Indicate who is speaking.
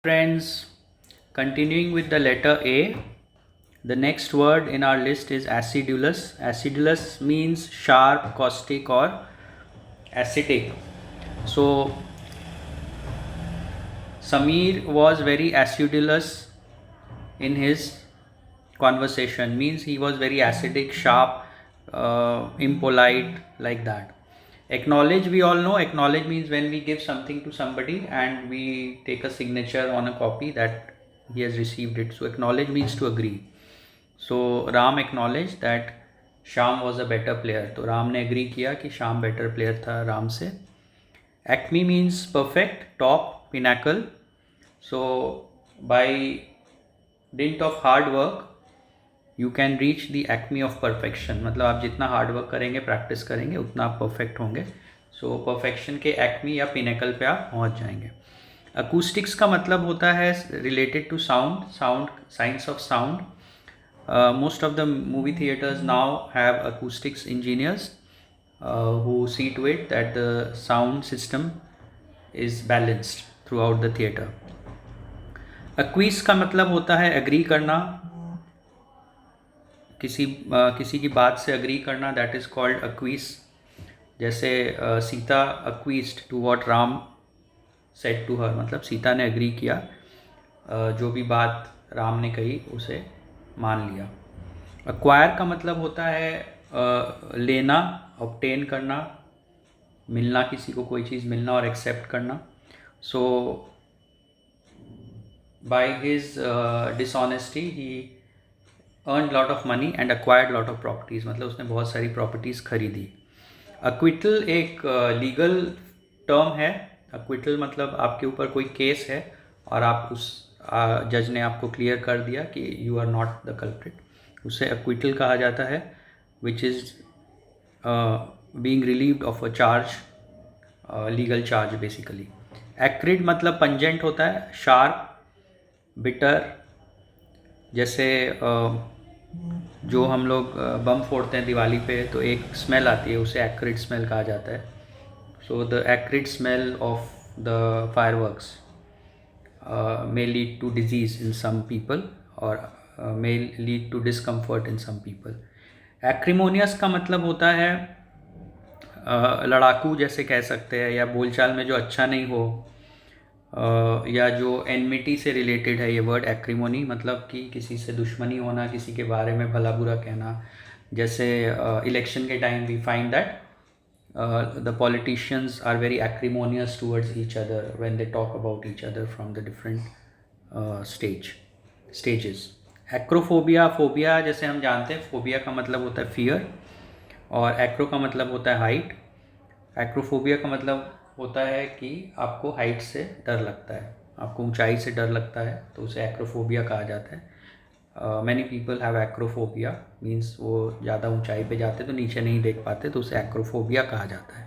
Speaker 1: Friends, continuing with the letter A, the next word in our list is acidulous. Acidulous means sharp, caustic, or acidic. So, Samir was very acidulous in his conversation, means he was very acidic, sharp, impolite, like that. Acknowledge, we all know, acknowledge means when we give something to somebody and we take a signature on a copy that he has received it. So acknowledge means to agree. So Ram acknowledged that Shyam was a better player. तो राम ने agree किया कि Shyam better player था राम से. Acme means perfect, top, pinnacle. So by dint of hard work you can reach the acme of perfection. मतलब आप जितना hard work करेंगे, प्रैक्टिस करेंगे, उतना आप परफेक्ट होंगे. सो परफेक्शन के एक्मी या पिनेकल पे आप पहुंच जाएंगे. अकूस्टिक्स का मतलब होता है related to sound, science of sound. Most of the movie theaters now have acoustics engineers who see to it that the sound system is balanced throughout the theater. Acquiesce का मतलब होता है agree करना, किसी की बात से agree करना, that is called acquiesce. जैसे Sita acquiesced to what Ram said to her, मतलब सीता ने agree किया, जो भी बात राम ने कही उसे मान लिया. Acquire का मतलब होता है लेना, obtain करना, मिलना, किसी को कोई चीज़ मिलना और accept करना. So by his dishonesty he earned lot of money and acquired lot of properties. मतलब उसने बहुत सारी प्रॉपर्टीज़ खरीदी. Acquittal एक लीगल टर्म है. Acquittal मतलब आपके ऊपर कोई केस है और आप उस जज ने आपको क्लियर कर दिया कि you are not the culprit, उसे acquittal कहा जाता है, which is being relieved of a charge, legal charge basically. Acrid मतलब पंजेंट होता है, शार्प, बिटर. जैसे जो हम लोग बम फोड़ते हैं दिवाली पे तो एक स्मेल आती है, उसे एक्रिड स्मेल कहा जाता है. So the acrid smell of the fireworks may lead to disease in some people or may lead to discomfort in some people. Acrimonious का मतलब होता है लड़ाकू जैसे कह सकते हैं, या बोलचाल में जो अच्छा नहीं हो, या जो एनमिटी से रिलेटेड है. ये वर्ड एक्रिमोनी मतलब कि किसी से दुश्मनी होना, किसी के बारे में भला बुरा कहना. जैसे इलेक्शन के time we find that the politicians are very acrimonious towards each other when they talk about each other from the different stages. Acrophobia, phobia जैसे हम जानते हैं, phobia का मतलब होता है fear और acro का मतलब होता है height. Acrophobia का मतलब होता है कि आपको हाइट से डर लगता है, आपको ऊंचाई से डर लगता है, तो उसे एक्रोफोबिया कहा जाता है. Many people have acrophobia, means वो ज़्यादा ऊंचाई पे जाते तो नीचे नहीं देख पाते, तो उसे एक्रोफोबिया कहा जाता है.